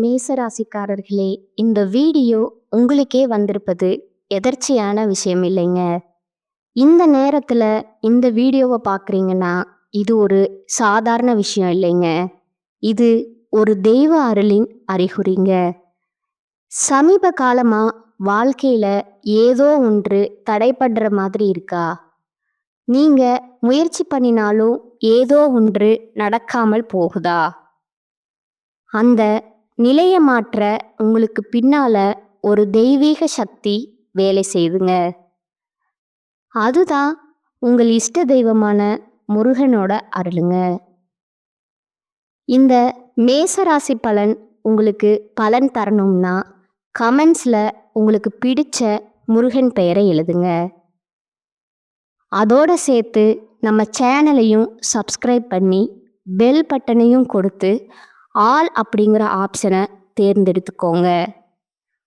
மேசராசிக்காரர்களே, இந்த வீடியோ உங்களுக்கே வந்திருப்பது எதர்ச்சியான விஷயம் இல்லைங்க. இந்த நேரத்துல இந்த வீடியோவை பார்க்குறீங்கன்னா இது ஒரு சாதாரண விஷயம் இல்லைங்க. இது ஒரு தெய்வ அருளின் அறிகுறிங்க. சமீப காலமா வாழ்க்கையில ஏதோ ஒன்று தடைப்படுற மாதிரி இருக்கா? நீங்க முயற்சி பண்ணினாலும் ஏதோ ஒன்று நடக்காமல் போகுதா? அந்த நிலையை மாற்ற உங்களுக்கு பின்னால ஒரு தெய்வீக சக்தி வேலை செய்யுதுங்க. அதுதான் உங்கள் இஷ்ட தெய்வமான முருகனோட அருளுங்க. இந்த மேசராசி பலன் உங்களுக்கு பலன் தரணும்னா கமெண்ட்ஸில் உங்களுக்கு பிடிச்ச முருகன் பெயரை எழுதுங்க. அதோடு சேர்த்து நம்ம சேனலையும் சப்ஸ்கிரைப் பண்ணி பெல் பட்டனையும் கொடுத்து ஆல் அப்படிங்கிற ஆப்ஷனை தேர்ந்தெடுத்துக்கோங்க.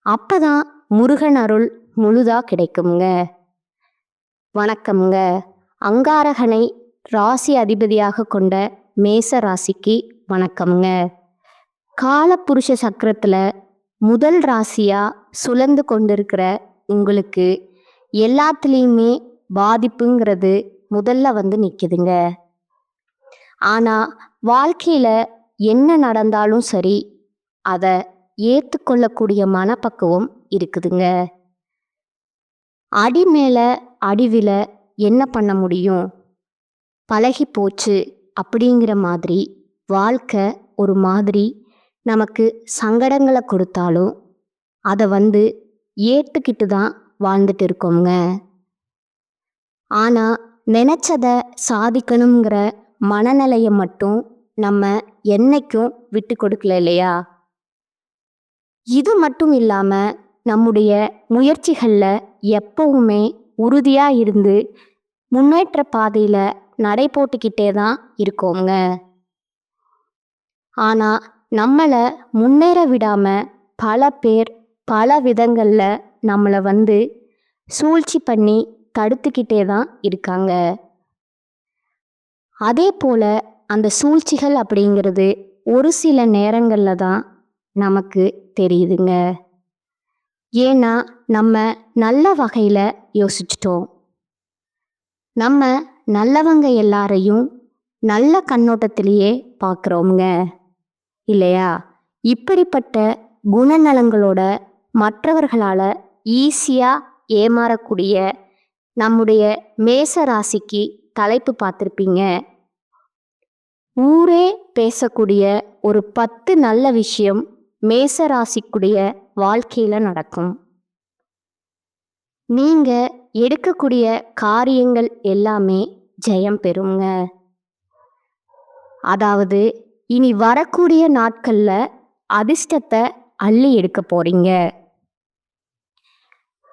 அப்போ தான் முருகன் அருள் முழுதாக கிடைக்குங்க. வணக்கம்ங்க. அங்காரகனை ராசி அதிபதியாக கொண்ட மேச ராசிக்கு வணக்கம்ங்க. காலப்புருஷ சக்கரத்தில் முதல் ராசியாக சுழந்து கொண்டிருக்கிற உங்களுக்கு எல்லாத்துலேயுமே பாதிப்புங்கிறது முதல்ல வந்து நிற்குதுங்க. ஆனால் வாழ்க்கையில் என்ன நடந்தாலும் சரி அதை ஏற்றுக்கொள்ளக்கூடிய மனப்பக்குவம் இருக்குதுங்க. அடி மேலே அடிவில் என்ன பண்ண முடியும், பழகி போச்சு அப்படிங்கிற மாதிரி வாழ்க்கை ஒரு மாதிரி நமக்கு சங்கடங்களை கொடுத்தாலும் அதை வந்து ஏற்றுக்கிட்டு தான் வாழ்ந்துட்டு இருக்கோங்க. ஆனால் நினச்சதை சாதிக்கணுங்கிற மனநிலையை மட்டும் நம்ம என்னைக்கும் விட்டு கொடுக்கல இல்லையா? இது மட்டும் இல்லாமல் நம்முடைய முயற்சிகளில் எப்பவுமே உறுதியாக இருந்து முன்னேற்ற பாதையில் நடை போட்டுக்கிட்டே தான் இருக்கோங்க. ஆனால் நம்மளை முன்னேற விடாமல் பல பேர் பல விதங்களில் நம்மளை வந்து சூழ்ச்சி பண்ணி தடுத்துக்கிட்டே தான் இருக்காங்க. அதே போல் அந்த சூழ்ச்சிகள் அப்படிங்கிறது ஒரு சில நேரங்களில் தான் நமக்கு தெரியுதுங்க. ஏன்னா நம்ம நல்ல வகையில் யோசிச்சிட்டோம். நம்ம நல்லவங்க எல்லாரையும் நல்ல கண்ணோட்டத்திலேயே பார்க்குறோங்க இல்லையா? இப்படிப்பட்ட குணநலங்களோட மற்றவர்களால் ஈஸியாக ஏமாறக்கூடிய நம்முடைய மேச ராசிக்கு தலைப்பு பார்த்துருப்பீங்க. ஊரே பேசக்கூடிய ஒரு 10 நல்ல விஷயம் மேச ராசிக்குடைய வாழ்க்கையில் நடக்கும். நீங்கள் எடுக்கக்கூடிய காரியங்கள் எல்லாமே ஜெயம் பெறுங்க. அதாவது இனி வரக்கூடிய நாட்களில் அதிர்ஷ்டத்தை அள்ளி எடுக்க போறீங்க.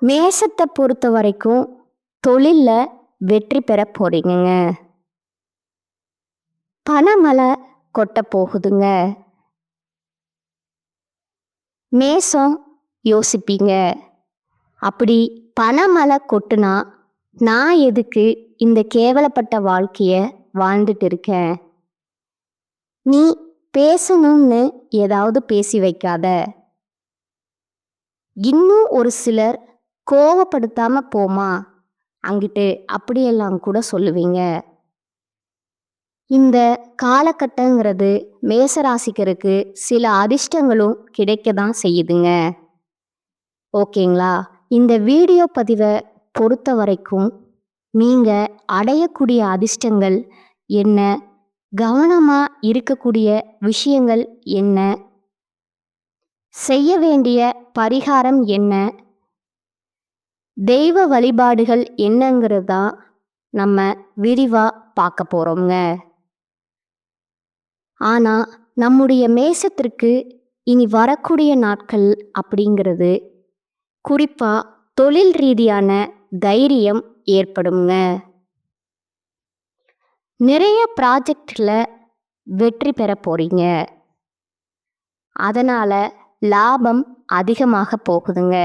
மேசத்தை பொறுத்த வரைக்கும் தொழிலில் வெற்றி பெற போறீங்க. பணமழை கொட்ட போகுதுங்க. மேசம் யோசிப்பீங்க, அப்படி பணமழை கொட்டுனா நான் எதுக்கு இந்த கேவலப்பட்ட வாழ்க்கையை வாழ்ந்துட்டு இருக்கேன்? நீ பேசணும்னு ஏதாவது பேசி வைக்காத. இன்னும் ஒரு சிலர் கோவப்படுத்தாம போமா அங்கிட்டு அப்படியெல்லாம் கூட சொல்லுவீங்க. இந்த காலகட்டங்கிறது மேசராசிக்கருக்கு சில அதிர்ஷ்டங்களும் கிடைக்க தான் செய்யுதுங்க. ஓகேங்களா? இந்த வீடியோ பதிவை பொறுத்த வரைக்கும் நீங்கள் அடையக்கூடிய அதிர்ஷ்டங்கள் என்ன, கவனமாக இருக்கக்கூடிய விஷயங்கள் என்ன, செய்ய வேண்டிய பரிகாரம் என்ன, தெய்வ வழிபாடுகள் என்னங்கிறது தான் நம்ம விரிவாக பார்க்க போகிறோங்க. ஆனால் நம்முடைய மேசத்திற்கு இனி வரக்கூடிய நாட்கள் அப்படிங்கிறது குறிப்பாக தொழில் ரீதியான தைரியம் ஏற்படுங்க. நிறைய ப்ராஜெக்டில் வெற்றி பெற போகிறீங்க. அதனால் லாபம் அதிகமாக போகுதுங்க.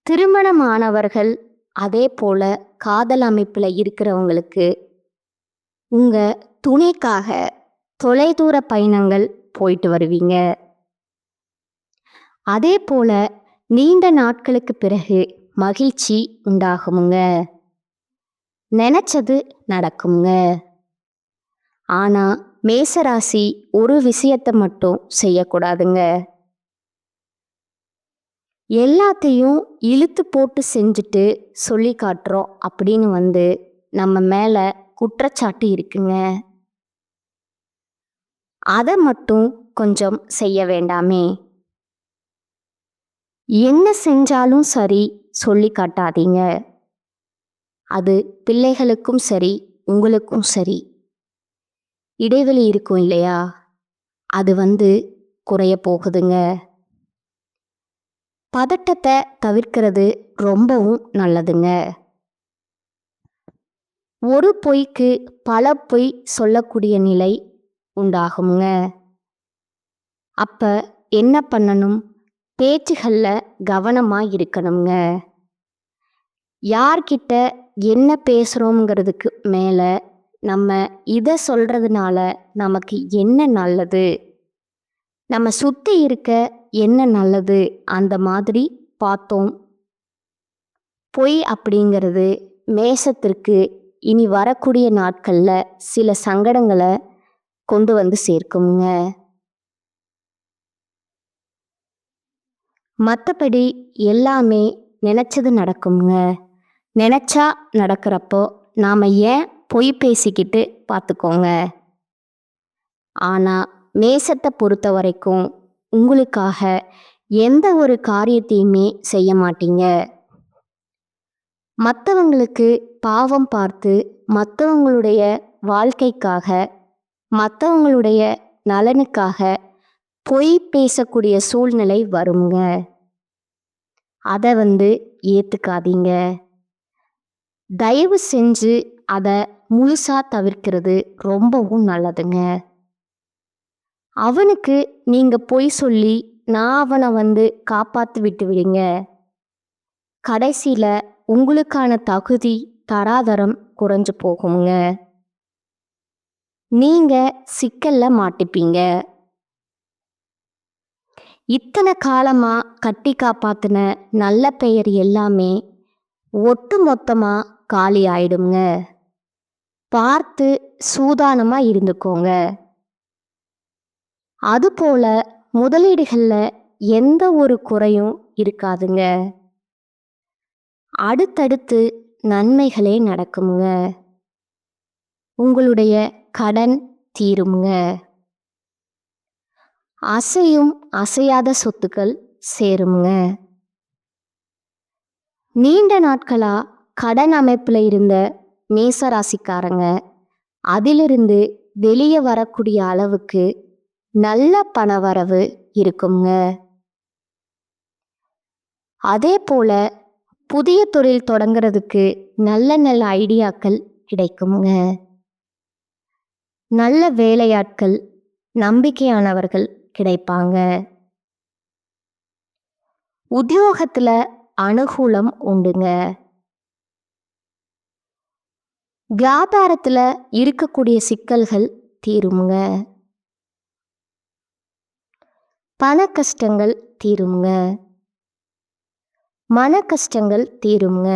திருமணமானவர்கள் அதே போல் காதல் அமைப்பில் இருக்கிறவங்களுக்கு உங்கள் துணைக்காக தொலைதூர பயணங்கள் போயிட்டு வருவீங்க. அதே போல நீண்ட நாட்களுக்கு பிறகு மகிழ்ச்சி உண்டாகுமுங்க. நினைச்சது நடக்குங்க. ஆனா மேசராசி ஒரு விஷயத்தை மட்டும் செய்யக்கூடாதுங்க. எல்லாத்தையும் இழுத்து போட்டு செஞ்சுட்டு சொல்லி காட்டுறோம் அப்படின்னு நம்ம மேல குற்றச்சாட்டு இருக்குங்க. அதை மட்டும் கொஞ்சம் செய்ய வேண்டாமே. என்ன செஞ்சாலும் சரி சொல்லி காட்டாதீங்க. அது பிள்ளைகளுக்கும் சரி உங்களுக்கும் சரி. இடைவெளி இருக்கும் இல்லையா, அது குறைய போகுதுங்க. பதட்டத்தை தவிர்க்கிறது ரொம்பவும் நல்லதுங்க. ஒரு பொய்க்கு பல பொய் சொல்லக்கூடிய நிலை உண்டாகுங்க. அப்ப என்ன பண்ணணும்? பேச்சுகளில் கவனமாக இருக்கணுங்க. யார்கிட்ட என்ன பேசுகிறோங்கிறதுக்கு மேலே நம்ம இதை சொல்கிறதுனால நமக்கு என்ன நல்லது, நம்ம சுற்றி இருக்க என்ன நல்லது, அந்த மாதிரி பார்த்தோம். பொய் அப்படிங்கிறது மேசத்திற்கு இனி வரக்கூடிய நாட்களில் சில சங்கடங்களை கொண்டு சேர்க்குங்க. மற்றபடி எல்லாமே நினச்சது நடக்குங்க. நினச்சா நடக்கிறப்போ நாம் ஏன் பொய் பேசிக்கிட்டு பார்த்துக்கோங்க. ஆனால் மேசத்தை பொறுத்த வரைக்கும் உங்களுக்காக எந்த ஒரு காரியத்தையுமே செய்ய மாட்டீங்க. மற்றவங்களுக்கு பாவம் பார்த்து மற்றவங்களுடைய வாழ்க்கைக்காக மற்றவங்களுடைய நலனுக்காக பொய் பேசக்கூடிய சூழ்நிலை வருங்க. அதை ஏற்றுக்காதீங்க. தயவு செஞ்சு அதை முழுசா தவிர்க்கிறது ரொம்பவும் நல்லதுங்க. அவனுக்கு நீங்க பொய் சொல்லி நான் அவனை காப்பாற்றி விட்டு விடுங்க. கடைசியில் உங்களுக்கான தகுதி தராதரம் குறைஞ்சு போகுங்க. நீங்க சிக்கல்ல மாட்டிப்பீங்க. இத்தனை காலமா கட்டி காப்பாத்தின நல்ல பெயர் எல்லாமே ஒட்டு மொத்தமா காலி ஆயிடுங்க. பார்த்து சூதானமா இருந்துக்கோங்க. அதுபோல முதலீடுகள்ல எந்த ஒரு குறையும் இருக்காதுங்க. அடுத்தடுத்து நன்மைகளே நடக்குங்க. உங்களுடைய கடன் தீருங்க. அசையும் அசையாத சொத்துக்கள் சேருங்க. நீண்ட நாட்களா கடன் அமைப்புல இருந்த மேசராசிக்காரங்க அதிலிருந்து வெளியே வரக்கூடிய அளவுக்கு நல்ல பணவரவு இருக்குங்க. அதே போல புதிய தொழில் தொடங்குறதுக்கு நல்ல நல்ல ஐடியாக்கள் கிடைக்குங்க. நல்ல வேலையாட்கள் நம்பிக்கையானவர்கள் கிடைப்பாங்க. உத்தியோகத்துல அனுகூலம் உண்டுங்க. வியாபாரத்துல இருக்கக்கூடிய சிக்கல்கள் தீருங்க. பண கஷ்டங்கள் தீருங்க. மன கஷ்டங்கள் தீருங்க.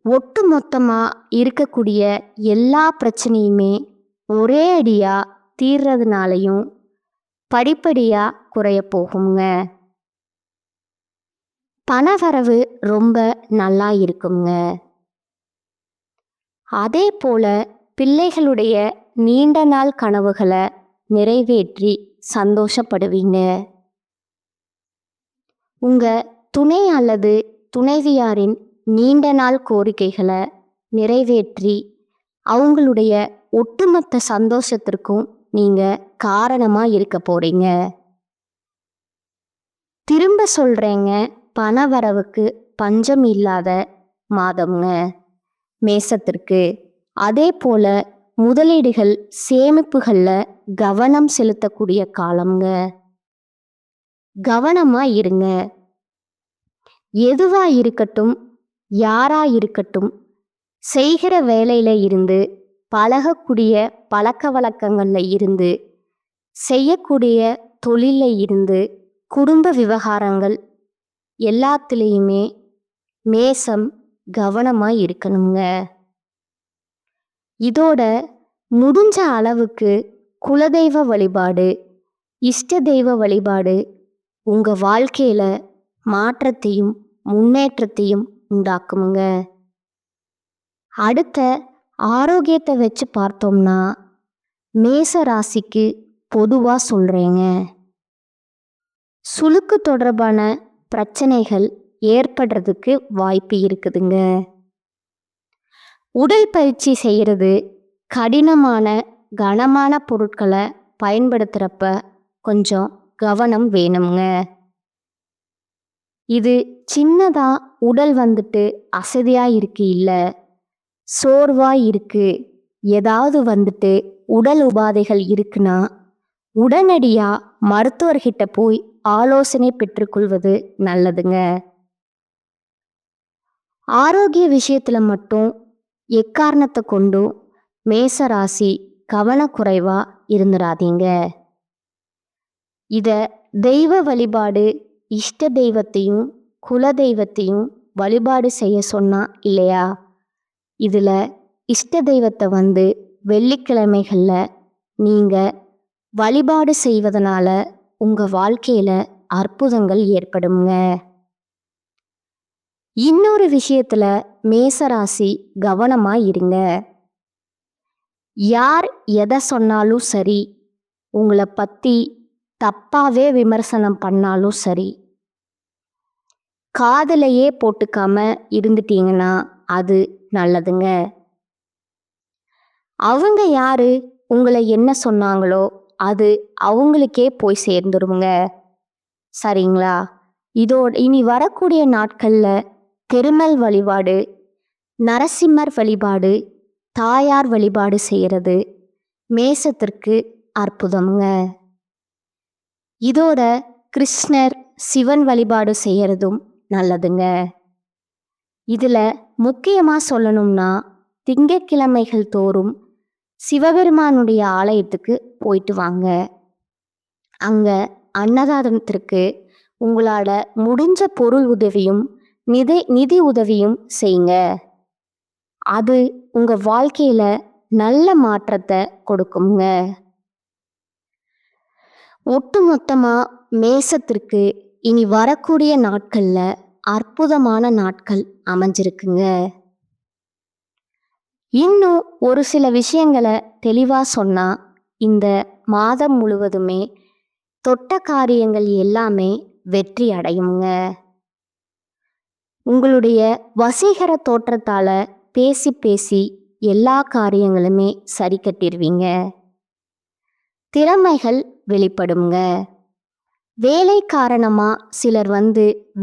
ஒட்டு மொத்தமா இருக்கக்கூடிய எல்லா பிரச்சனையுமே ஒரே அடியா தீர்றதுனாலையும் படிப்படியா குறைய போகுங்க. பணவரவு ரொம்ப நல்லா இருக்குங்க. அதே போல பிள்ளைகளுடைய நீண்ட நாள் கனவுகளை நிறைவேற்றி சந்தோஷப்படுவீங்க. உங்க துணை அல்லது துணைவியாரின் நீண்ட நாள் கோரிக்கைகளை நிறைவேற்றி அவங்களுடைய ஒட்டுமொத்த சந்தோஷத்திற்கும் நீங்க காரணமா இருக்க போறீங்க. திரும்ப சொல்றேங்க, பணவரவுக்கு பஞ்சம் இல்லாத மாதம்ங்க மேசத்திற்கு. அதே போல முதலீடுகள் சேமிப்புகள்ல கவனம் செலுத்தக்கூடிய காலம்ங்க. கவனமா இருங்க. எதுவா இருக்கட்டும், யாரா இருக்கட்டும், செய்கிற வேலையில இருந்து பழகக்கூடிய பழக்க வழக்கங்கள்ல இருந்து செய்யக்கூடிய தொழில இருந்து குடும்ப விவகாரங்கள் எல்லாத்துலேயுமே மேசம் கவனமாக இருக்கணுங்க. இதோட முடிஞ்ச அளவுக்கு குலதெய்வ வழிபாடு, இஷ்ட தெய்வ வழிபாடு உங்கள் வாழ்க்கையில் மாற்றத்தையும் முன்னேற்றத்தையும் உண்டாக்குமுங்க. அடுத்த ஆரோக்கியத்தை வச்சு பார்த்தோம்னா மேச ராசிக்கு பொதுவாக சொல்கிறேங்க, சுளுக்கு தொடர்பான பிரச்சனைகள் ஏற்படுறதுக்கு வாய்ப்பு இருக்குதுங்க. உடல் பயிற்சி செய்கிறது, கடினமான கனமான பொருட்களை பயன்படுத்துகிறப்ப கொஞ்சம் கவனம் வேணுங்க. இது சின்னதாக உடல் வந்துட்டு அசதியாக இருக்கு, இல்லை சோர்வாக இருக்கு, ஏதாவது வந்துட்டு உடல் உபாதைகள் இருக்குன்னா உடனடியாக மருத்துவர்கிட்ட போய் ஆலோசனை பெற்றுக்கொள்வது நல்லதுங்க. ஆரோக்கிய விஷயத்தில் மட்டும் எக்காரணத்தை கொண்டும் மேசராசி கவனக்குறைவாக இருந்துடாதீங்க. இதை தெய்வ வழிபாடு, இஷ்ட தெய்வத்தையும் குல தெய்வத்தையும் வழிபாடு செய்ய சொன்னா இல்லையா, இதில் இஷ்ட தெய்வத்தை வெள்ளிக்கிழமைகளில் நீங்கள் வழிபாடு செய்வதனால உங்கள் வாழ்க்கையில் அற்புதங்கள் ஏற்படுங்க. இன்னொரு விஷயத்தில் மேசராசி கவனமாக இருங்க. யார் எதை சொன்னாலும் சரி, உங்களை பற்றி தப்பாகவே விமர்சனம் பண்ணாலும் சரி, காதலையே போட்டுக்காம இருந்துட்டீங்கன்னா அது நல்லதுங்க. அவங்க யாரு உங்களை என்ன சொன்னாங்களோ அது அவங்களுக்கே போய் சேர்ந்துருங்க. சரிங்களா? இனி வரக்கூடிய நாட்களில் பெருமாள் வழிபாடு, நரசிம்மர் வழிபாடு, தாயார் வழிபாடு செய்கிறது மேசத்திற்கு அற்புதம்ங்க. இதோட கிருஷ்ணர், சிவன் வழிபாடு செய்கிறதும் நல்லதுங்க. இதில் முக்கியமாக சொல்லணும்னா திங்கட்கிழமைகள் தோறும் சிவபெருமானுடைய ஆலயத்துக்கு போயிட்டு வாங்க. அங்கே அன்னதானத்திற்கு உங்களால் முடிஞ்ச பொருள் உதவியும் நிதி உதவியும் செய்யுங்க. அது உங்கள் வாழ்க்கையில் நல்ல மாற்றத்தை கொடுக்குங்க. ஒட்டுமொத்தமாக மேசத்திற்கு இனி வரக்கூடிய நாட்களில் அற்புதமான நாட்கள் அமைஞ்சிருக்குங்க. இன்னும் ஒரு சில விஷயங்களை தெளிவாக சொன்னால், இந்த மாதம் முழுவதுமே தொட்ட காரியங்கள் எல்லாமே வெற்றி அடையுங்க. உங்களுடைய வசீகர தோற்றத்தால் பேசி பேசி எல்லா காரியங்களுமே சரி கட்டிடுவீங்க. திறமைகள் வெளிப்படுங்க. வேலை காரணமாக சிலர்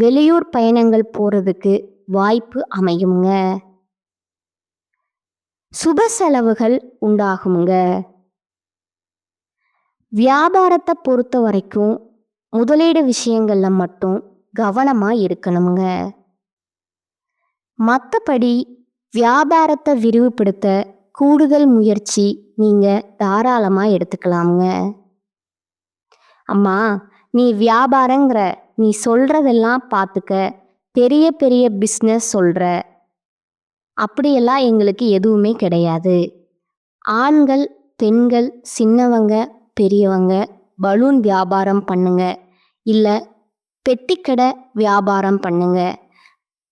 வெளியூர் பயணங்கள் போகிறதுக்கு வாய்ப்பு அமையுங்க. சுப செலவுகள் உண்டாகுங்க. வியாபாரத்தை பொறுத்த வரைக்கும் முதலீடு விஷயங்களில் மட்டும் கவனமாக இருக்கணுங்க. மற்றபடி வியாபாரத்தை விரிவுபடுத்த கூடுதல் முயற்சி நீங்கள் தாராளமாக எடுத்துக்கலாமுங்க. அம்மா, நீ வியாபாரங்கிற, நீ சொல்கிறதெல்லாம் பார்த்துக்க, பெரிய பெரிய பிஸ்னஸ் சொல்கிற, அப்படியெல்லாம் எங்களுக்கு எதுவுமே கிடையாது. ஆண்கள், பெண்கள், சின்னவங்க, பெரியவங்க பலூன் வியாபாரம் பண்ணுங்க, இல்லை பெட்டிக்கடை வியாபாரம் பண்ணுங்க.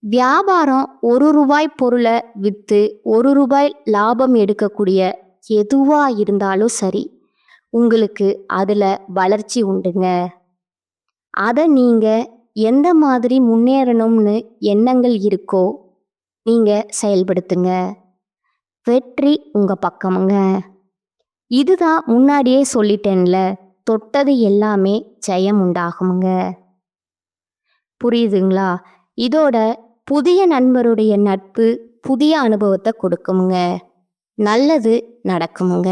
வியாபாரம் ₹1 பொருளை விற்று ₹1 லாபம் எடுக்கக்கூடிய எதுவாக இருந்தாலும் சரி, உங்களுக்கு அதில் வளர்ச்சி உண்டுங்க. அதை நீங்கள் எந்த மாதிரி முன்னேறணும்னு எண்ணங்கள் இருக்கோ நீங்கள் செயல்படுத்துங்க. வெற்றி உங்கள் பக்கமுங்க. இதுதான் முன்னாடியே சொல்லிட்டேன்ல, தொட்டது எல்லாமே ஜெயம் உண்டாகுங்க. புரியுதுங்களா? இதோட புதிய நண்பருடைய நட்பு புதிய அனுபவத்தை கொடுக்குமுங்க. நல்லது நடக்குமுங்க.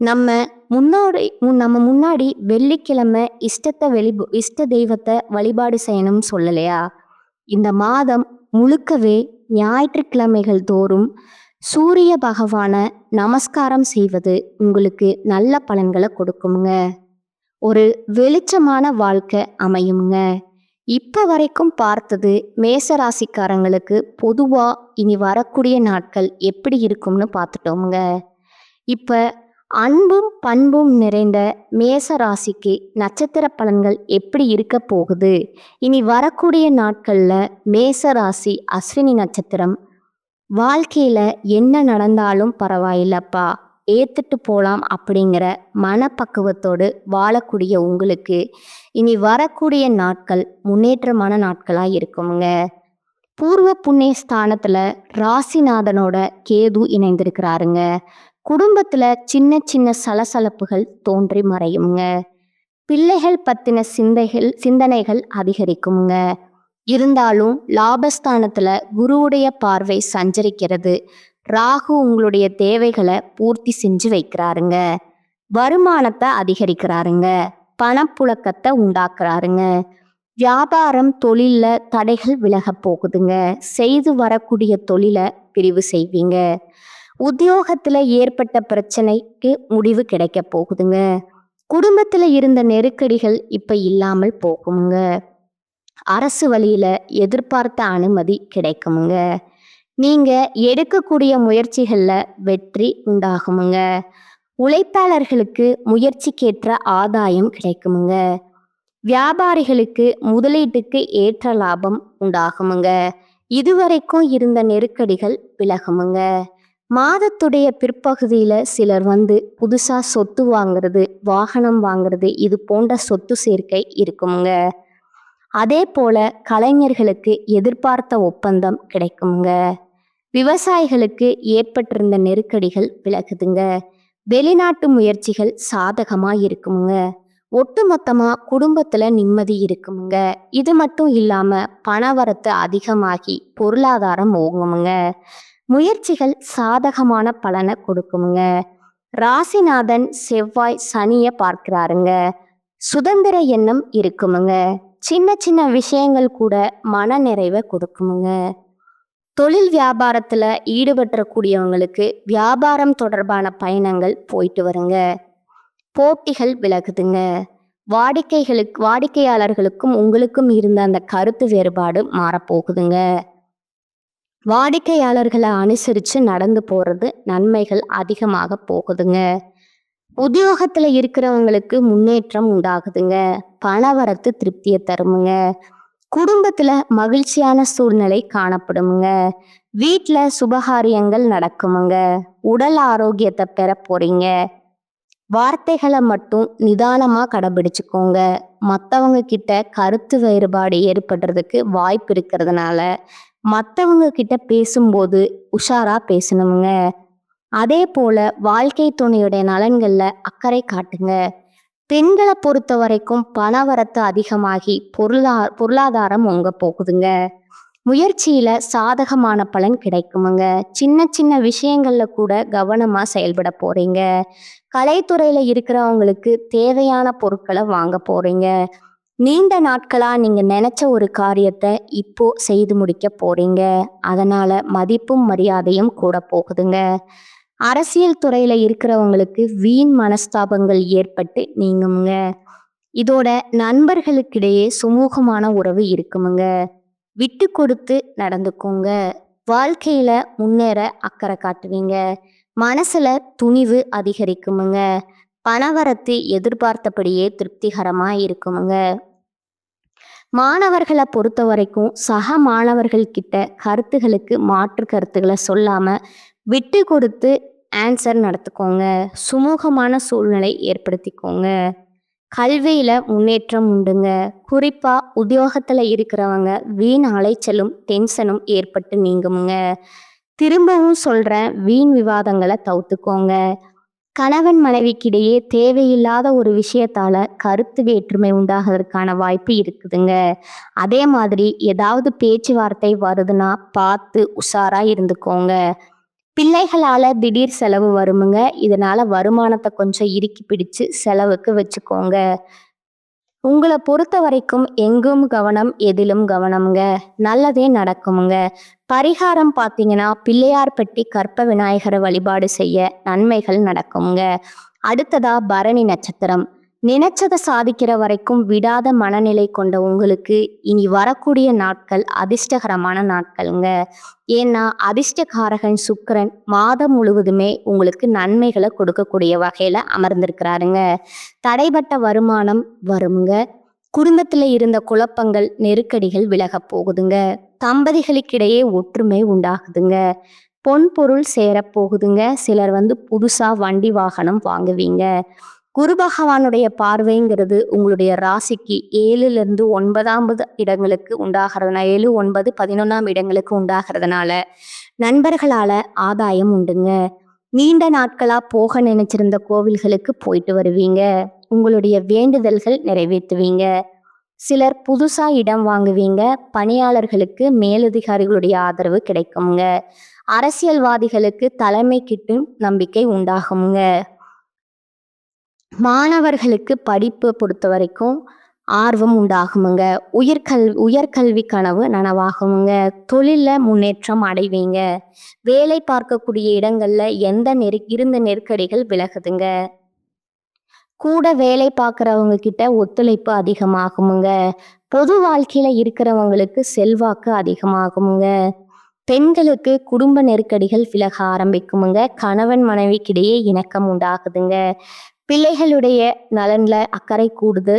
நம்ம முன்னாடி வெள்ளிக்கிழமை இஷ்ட தெய்வத்தை வழிபாடு செய்யணும்னு சொல்லலையா? இந்த மாதம் முழுக்கவே ஞாயிற்றுக்கிழமைகள் தோறும் சூரிய பகவான நமஸ்காரம் செய்வது உங்களுக்கு நல்ல பலன்களை கொடுக்குங்க. ஒரு வெளிச்சமான வாழ்க்கை அமையுங்க. இப்ப வரைக்கும் பார்த்தது மேசராசிக்காரங்களுக்கு பொதுவா இனி வரக்கூடிய நாட்கள் எப்படி இருக்கும்னு பார்த்துட்டோமுங்க. இப்ப அன்பும் பண்பும் நிறைந்த மேச ராசிக்கு நட்சத்திர பலன்கள் எப்படி இருக்க போகுது, இனி வரக்கூடிய நாட்கள்ல மேச ராசி அஸ்வினி நட்சத்திரம் வாழ்க்கையில என்ன நடந்தாலும் பரவாயில்லப்பா, ஏத்துட்டு போலாம் அப்படிங்கிற மனப்பக்குவத்தோடு வாழக்கூடிய உங்களுக்கு இனி வரக்கூடிய நாட்கள் முன்னேற்றமான நாட்களா இருக்குங்க. பூர்வ புண்ணிய ஸ்தானத்துல ராசிநாதனோட கேது இணைந்திருக்கிறாருங்க. குடும்பத்துல சின்ன சின்ன சலசலப்புகள் தோன்றி மறையுங்க. பிள்ளைகள் பத்தின சிந்தனைகள் அதிகரிக்குங்க. இருந்தாலும் லாபஸ்தானத்துல குருவுடைய பார்வை சஞ்சரிக்கிறது. ராகு உங்களுடைய தேவைகளை பூர்த்தி செஞ்சு வைக்கிறாருங்க. வருமானத்தை அதிகரிக்கிறாருங்க. பணப்புழக்கத்தை உண்டாக்குறாருங்க. வியாபாரம் தொழில்ல தடைகள் விலக போகுதுங்க. செய்து வரக்கூடிய தொழிலை பிரிவு செய்வீங்க. உத்தியோகத்துல ஏற்பட்ட பிரச்சனைக்கு முடிவு கிடைக்க போகுதுங்க. குடும்பத்துல இருந்த நெருக்கடிகள் இப்ப இல்லாமல் போகுங்க. அரசு வழியில எதிர்பார்த்த அனுமதி கிடைக்குமுங்க. நீங்க எடுக்கக்கூடிய முயற்சிகள்ல வெற்றி உண்டாகுமுங்க. உழைப்பாளர்களுக்கு முயற்சிக்கேற்ற ஆதாயம் கிடைக்குமுங்க. வியாபாரிகளுக்கு முதலீட்டுக்கு ஏற்ற லாபம் உண்டாகுமுங்க. இதுவரைக்கும் இருந்த நெருக்கடிகள் விலகுமுங்க. மாதத்துடைய பிற்பகுதியில சிலர் புதுசா சொத்து வாங்குறது, வாகனம் வாங்குறது, இது போன்ற சொத்து சேர்க்கை இருக்குமுங்க. அதே போல கலைஞர்களுக்கு எதிர்பார்த்த ஒப்பந்தம் கிடைக்குங்க. விவசாயிகளுக்கு ஏற்பட்டிருந்த நெருக்கடிகள் விலகுதுங்க. வெளிநாட்டு முயற்சிகள் சாதகமா இருக்குமுங்க. ஒட்டுமொத்தமா குடும்பத்துல நிம்மதி இருக்குமுங்க. இது மட்டும் இல்லாம பணவரத்து அதிகமாகி பொருளாதாரம் ஓங்குமுங்க. முயற்சிகள் சாதகமான பலனை கொடுக்குமுங்க. ராசிநாதன் செவ்வாய் சனியை பார்க்கிறாருங்க. சுதந்திர எண்ணம் இருக்குமுங்க. சின்ன சின்ன விஷயங்கள் கூட மன நிறைவை கொடுக்குமுங்க. தொழில் வியாபாரத்துல ஈடுபட்டக்கூடியவங்களுக்கு வியாபாரம் தொடர்பான பயணங்கள் போயிட்டு வருங்க. போட்டிகள் விலகுதுங்க. வாடிக்கையாளர்களுக்கும் உங்களுக்கும் இருந்த அந்த கருத்து வேறுபாடு மாறப்போகுதுங்க. வாடிக்கையாளர்களை அனுசரித்து நடந்து போகிறது நன்மைகள் அதிகமாக போகுதுங்க. உத்தியோகத்தில் இருக்கிறவங்களுக்கு முன்னேற்றம் உண்டாகுதுங்க. பணவரத்து திருப்தியை தருமுங்க. குடும்பத்தில் மகிழ்ச்சியான சூழ்நிலை காணப்படுமுங்க. வீட்டில் சுபகாரியங்கள் நடக்குமுங்க. உடல் ஆரோக்கியத்தை பெற போறீங்க. வார்த்தைகளை மட்டும் நிதானமாக கடைபிடிச்சுக்கோங்க. மற்றவங்க கிட்ட கருத்து வேறுபாடு ஏற்படுறதுக்கு வாய்ப்பு இருக்கிறதுனால மற்றவங்க கிட்ட பேசும்போது உஷாரா பேசணுங்க. அதே போல வாழ்க்கை துணையுடைய நலன்கள்ல அக்கறை காட்டுங்க. பெண்களை பொறுத்த வரைக்கும் பணவரத்து அதிகமாகி பொருளாதாரம் ஓங்க போகுதுங்க. முயற்சியில சாதகமான பலன் கிடைக்குமுங்க. சின்ன சின்ன விஷயங்கள்ல கூட கவனமா செயல்பட போறீங்க. கலைத்துறையில இருக்கிறவங்களுக்கு தேவையான பொருட்களை வாங்க போறீங்க. நீண்ட நாட்களா நீங்க நினைச்ச ஒரு காரியத்தை இப்போ செய்து முடிக்க போறீங்க. அதனால மதிப்பும் மரியாதையும் கூட போகுதுங்க. அரசியல் துறையில இருக்கிறவங்களுக்கு வீண் மனஸ்தாபங்கள் ஏற்பட்டு நீங்குமுங்க. இதோட நண்பர்களுக்கிடையே சுமூகமான உறவு இருக்குமுங்க. விட்டு கொடுத்து நடந்துக்கோங்க. வாழ்க்கையில முன்னேற அக்கறை காட்டுவீங்க. மனசுல துணிவு அதிகரிக்குமுங்க. பணவரத்து எதிர்பார்த்தபடியே திருப்திகரமா இருக்குமுங்க. மாணவர்களை பொறுத்த வரைக்கும் சக மாணவர்கள் கிட்ட கருத்துகளுக்கு மாற்று கருத்துக்களை சொல்லாம விட்டு கொடுத்து ஆன்சர் நடத்துக்கோங்க. சுமூகமான சூழ்நிலை ஏற்படுத்திக்கோங்க. கல்வியில முன்னேற்றம் உண்டுங்க. குறிப்பா உத்தியோகத்துல இருக்கிறவங்க வீண் அலைச்சலும் டென்ஷனும் ஏற்பட்டு நீங்குமுங்க. திரும்பவும் சொல்றேன், வீண் விவாதங்களை தவிர்த்துக்கோங்க. கணவன் மனைவிக்கிடையே தேவையில்லாத ஒரு விஷயத்தால கருத்து வேற்றுமை உண்டாகிறதுக்கான வாய்ப்பு இருக்குதுங்க. அதே மாதிரி ஏதாவது பேச்சுவார்த்தை வருதுன்னா பார்த்து உஷாரா இருந்துக்கோங்க. பிள்ளைகளால திடீர் செலவு வருமுங்க. இதனால வருமானத்தை கொஞ்சம் இறுக்கி பிடிச்சு செலவுக்கு வச்சுக்கோங்க. உங்கள பொறுத்த வரைக்கும் எங்கும் கவனம், எதிலும் கவனம்ங்க. நல்லதே நடக்குமுங்க. பரிகாரம் பார்த்தீங்கன்னா, பிள்ளையார்பட்டி கற்ப விநாயகர வழிபாடு செய்ய நன்மைகள் நடக்குங்க. அடுத்ததா பரணி நட்சத்திரம். நினைச்சத சாதிக்கிற வரைக்கும் விடாத மனநிலை கொண்ட உங்களுக்கு இனி வரக்கூடிய நாட்கள் அதிர்ஷ்டகரமான நாட்கள்ங்க. ஏன்னா அதிர்ஷ்டகாரகன் சுக்கிரன் மாதம் முழுவதுமே உங்களுக்கு நன்மைகளை கொடுக்கக்கூடிய வகையில அமர்ந்திருக்கிறாருங்க. தடைபட்ட வருமானம் வருங்க. குடும்பத்துல இருந்த குழப்பங்கள், நெருக்கடிகள் விலகப் போகுதுங்க. தம்பதிகளுக்கிடையே ஒற்றுமை உண்டாகுதுங்க. பொன் பொருள் சேரப்போகுதுங்க. சிலர் புதுசா வண்டி வாகனம் வாங்குவீங்க. குரு பகவானுடைய பார்வைங்கிறது உங்களுடைய ராசிக்கு 7லிருந்து 9 இடங்களுக்கு உண்டாகிறதுனால 7, 9, 11 இடங்களுக்கு உண்டாகிறதுனால நண்பர்களால ஆதாயம் உண்டுங்க. நீண்ட நாட்களா போக நினைச்சிருந்த கோவில்களுக்கு போயிட்டு வருவீங்க. உங்களுடைய வேண்டுதல்கள் நிறைவேற்றுவீங்க. சிலர் புதுசா இடம் வாங்குவீங்க. பணியாளர்களுக்கு மேலதிகாரிகளுடைய ஆதரவு கிடைக்குங்க. அரசியல்வாதிகளுக்கு தலைமை கிட்டும் நம்பிக்கை உண்டாகுங்க. மாணவர்களுக்கு படிப்பு பொறுத்த வரைக்கும் ஆர்வம் உண்டாகுமுங்க. உயர்கல்வி கனவு நனவாகுமுங்க. தொழிலில் முன்னேற்றம் அடைவீங்க. வேலை பார்க்கக்கூடிய இடங்கள்ல இருந்த நெருக்கடிகள் விலகுதுங்க. கூட வேலை பார்க்குறவங்க கிட்ட ஒத்துழைப்பு அதிகமாகுமுங்க. பொது வாழ்க்கையில இருக்கிறவங்களுக்கு செல்வாக்கு அதிகமாகுமுங்க. பெண்களுக்கு குடும்ப நெருக்கடிகள் விலக ஆரம்பிக்குமுங்க. கணவன் மனைவிக்கிடையே இணக்கம் உண்டாகுதுங்க. பிள்ளைகளுடைய நலன்ல அக்கறை கூடுது.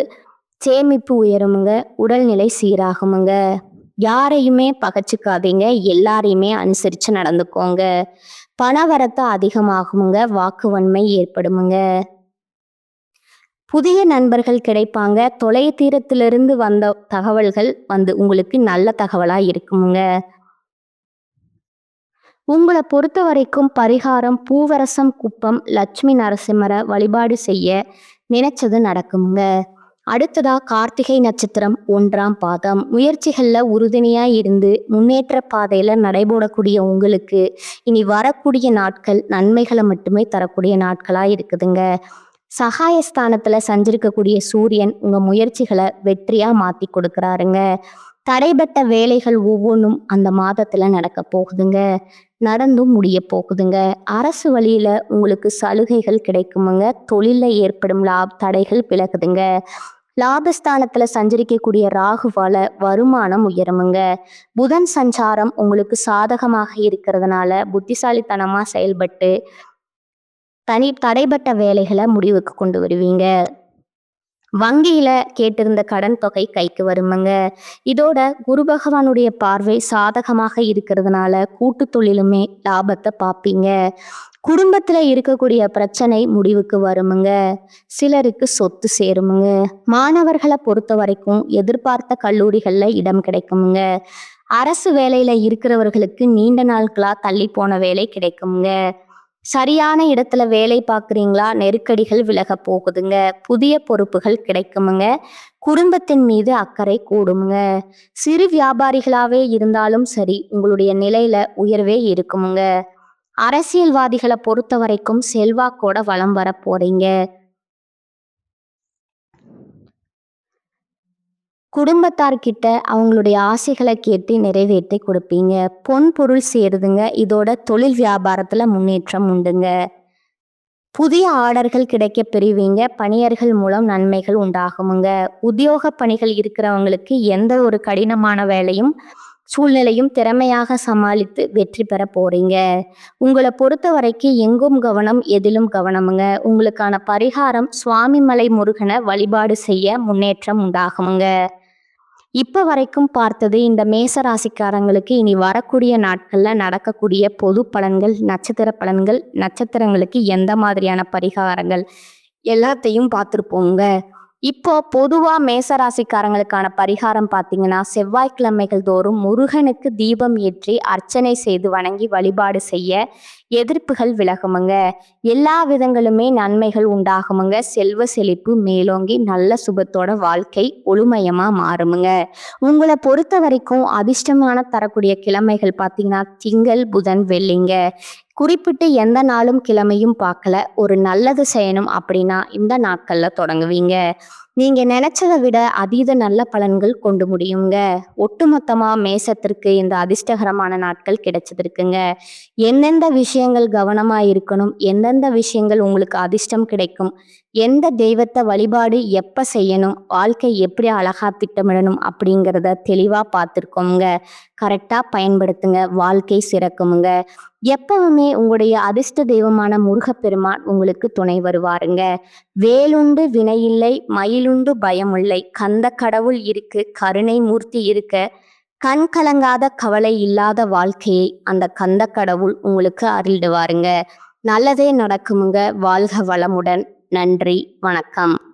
சேமிப்பு உயருமுங்க. உடல்நிலை சீராகுமுங்க. யாரையுமே பகைச்சிக்காதீங்க. எல்லாரையுமே அனுசரித்து நடந்துக்கோங்க. பணவரத்து அதிகமாகுமுங்க. வாக்குவன்மை ஏற்படுமுங்க. புதிய நண்பர்கள் கிடைப்பாங்க. தொலை தீரத்திலிருந்து வந்த தகவல்கள் உங்களுக்கு நல்ல தகவலாக இருக்குமுங்க. உங்களை பொறுத்த வரைக்கும் பரிகாரம் பூவரசம் குப்பம் லட்சுமி நரசிம்மரை வழிபாடு செய்ய நினைச்சது நடக்குங்க. அடுத்ததா கார்த்திகை நட்சத்திரம் 1ஆம் பாதம். முயற்சிகள்ல உறுதுணையா இருந்து முன்னேற்ற பாதையில நடைபோடக்கூடிய உங்களுக்கு இனி வரக்கூடிய நாட்கள் நன்மைகளை மட்டுமே தரக்கூடிய நாட்களா இருக்குதுங்க. சகாயஸ்தானத்துல சஞ்சரிக்கக்கூடிய சூரியன் உங்க முயற்சிகளை வெற்றியா மாத்தி கொடுக்கறாருங்க. தடைபட்ட வேலைகள் ஒவ்வொன்றும் அந்த மாதத்துல நடக்க போகுதுங்க. நடந்தும் முடிய போகுதுங்க. அரசு வழியில உங்களுக்கு சலுகைகள் கிடைக்குமுங்க. தொழில ஏற்படும் தடைகள் விலகுதுங்க. லாபஸ்தானத்துல சஞ்சரிக்கக்கூடிய ராகுவால வருமானம் உயருமுங்க. புதன் சஞ்சாரம் உங்களுக்கு சாதகமாக இருக்கிறதுனால புத்திசாலித்தனமா செயல்பட்டு தடைபட்ட வேலைகளை முடிவுக்கு கொண்டு வருவீங்க. வங்கியில கேட்டிருந்த கடன் தொகை கைக்கு வருமுங்க. இதோட குரு பகவானுடைய பார்வை சாதகமாக இருக்கிறதுனால கூட்டு தொழிலுமே லாபத்தை பார்ப்பீங்க. குடும்பத்துல இருக்கக்கூடிய பிரச்சனை முடிவுக்கு வருமுங்க. சிலருக்கு சொத்து சேருமுங்க. மாணவர்களை பொறுத்த வரைக்கும் எதிர்பார்த்த கல்லூரிகள்ல இடம் கிடைக்குமுங்க. அரசு வேலையில இருக்கிறவர்களுக்கு நீண்ட நாட்களா தள்ளி போன வேலை கிடைக்குமுங்க. சரியான இடத்துல வேலை பார்க்குறீங்களா? நெருக்கடிகள் விலக போகுதுங்க. புதிய பொறுப்புகள் கிடைக்குமுங்க. குடும்பத்தின் மீது அக்கறை கூடுமுங்க. சிறு வியாபாரிகளாவே இருந்தாலும் சரி உங்களுடைய நிலையில உயர்வே இருக்குமுங்க. அரசியல்வாதிகளை பொறுத்த வரைக்கும் செல்வாக்கோட வலம் வர போறீங்க. குடும்பத்தார்கிட்ட அவங்களுடைய ஆசைகளை கேட்டு நிறைவேற்றி கொடுப்பீங்க. பொன் பொருள் சேருதுங்க. இதோட தொழில் வியாபாரத்துல முன்னேற்றம் உண்டுங்க. புதிய ஆர்டர்கள் கிடைக்க பெறுவீங்க. பணியர்கள் மூலம் நன்மைகள் உண்டாகுமுங்க. உத்தியோக பணிகள் இருக்கிறவங்களுக்கு எந்த ஒரு கடினமான வேலையும் சூழ்நிலையும் திறமையாக சமாளித்து வெற்றி பெற போறீங்க. உங்களை பொறுத்த வரைக்கும் எங்கும் கவனம், எதிலும் கவனமுங்க. உங்களுக்கான பரிகாரம் சுவாமிமலை முருகனை வழிபாடு செய்ய முன்னேற்றம் உண்டாகுமுங்க. இப்போ வரைக்கும் பார்த்தது இந்த மேச ராசிக்காரங்களுக்கு இனி வரக்கூடிய நாட்களில் நடக்கக்கூடிய பொது பலன்கள், நட்சத்திர பலன்கள், நட்சத்திரங்களுக்கு எந்த மாதிரியான பரிகாரங்கள் எல்லாத்தையும் பார்த்துருப்போங்க. இப்போ பொதுவாக மேசராசிக்காரங்களுக்கான பரிகாரம் பார்த்தீங்கன்னா, செவ்வாய்க்கிழமைகள் தோறும் முருகனுக்கு தீபம் ஏற்றி அர்ச்சனை செய்து வணங்கி வழிபாடு செய்ய எதிர்ப்புகள் விலகுமுங்க. எல்லா விதங்களுமே நன்மைகள் உண்டாகுமுங்க. செல்வ செழிப்பு மேலோங்கி நல்ல சுபத்தோட வாழ்க்கை ஒளிமயமாக மாறுமுங்க. உங்களை பொறுத்த வரைக்கும் அதிர்ஷ்டமான தரக்கூடிய கிழமைகள் பார்த்தீங்கன்னா திங்கள், புதன், வெள்ளிங்க. குறிப்பிட்டு எந்த நாளும் கிழமையும் பார்க்கல. ஒரு நல்லது செய்யணும் அப்படின்னா இந்த நாட்கள்ல தொடங்குவீங்க. நீங்க நினைச்சதை விட அதீத நல்ல பலன்கள் கொண்டு முடியுங்க. ஒட்டுமொத்தமா மேசத்திற்கு இந்த அதிர்ஷ்டகரமான நாட்கள் கிடைச்சதற்குங்க. எந்தெந்த விஷயங்கள் கவனமா இருக்கணும், எந்தெந்த விஷயங்கள் உங்களுக்கு அதிர்ஷ்டம் கிடைக்கும், எந்த தெய்வத்தை வழிபாடு எப்ப செய்யணும், வாழ்க்கை எப்படி அழகா திட்டமிடணும் அப்படிங்கிறத தெளிவா பார்த்துருக்கோங்க. கரெக்டா பயன்படுத்துங்க, வாழ்க்கை சிறக்குமுங்க. எப்பவுமே உங்களுடைய அதிர்ஷ்ட தெய்வமான முருகப்பெருமான் உங்களுக்கு துணை வருவாருங்க. வேலுண்டு வினையில்லை, மயிலுண்டு பயமில்லை, கந்த கடவுள் இருக்கு, கருணை மூர்த்தி இருக்க, கண் கலங்காத கவலை இல்லாத வாழ்க்கையை அந்த கந்த கடவுள் உங்களுக்கு அருளிடுவாருங்க. நல்லதே நடக்குமுங்க. வாழ்க வளமுடன். நன்றி, வணக்கம்.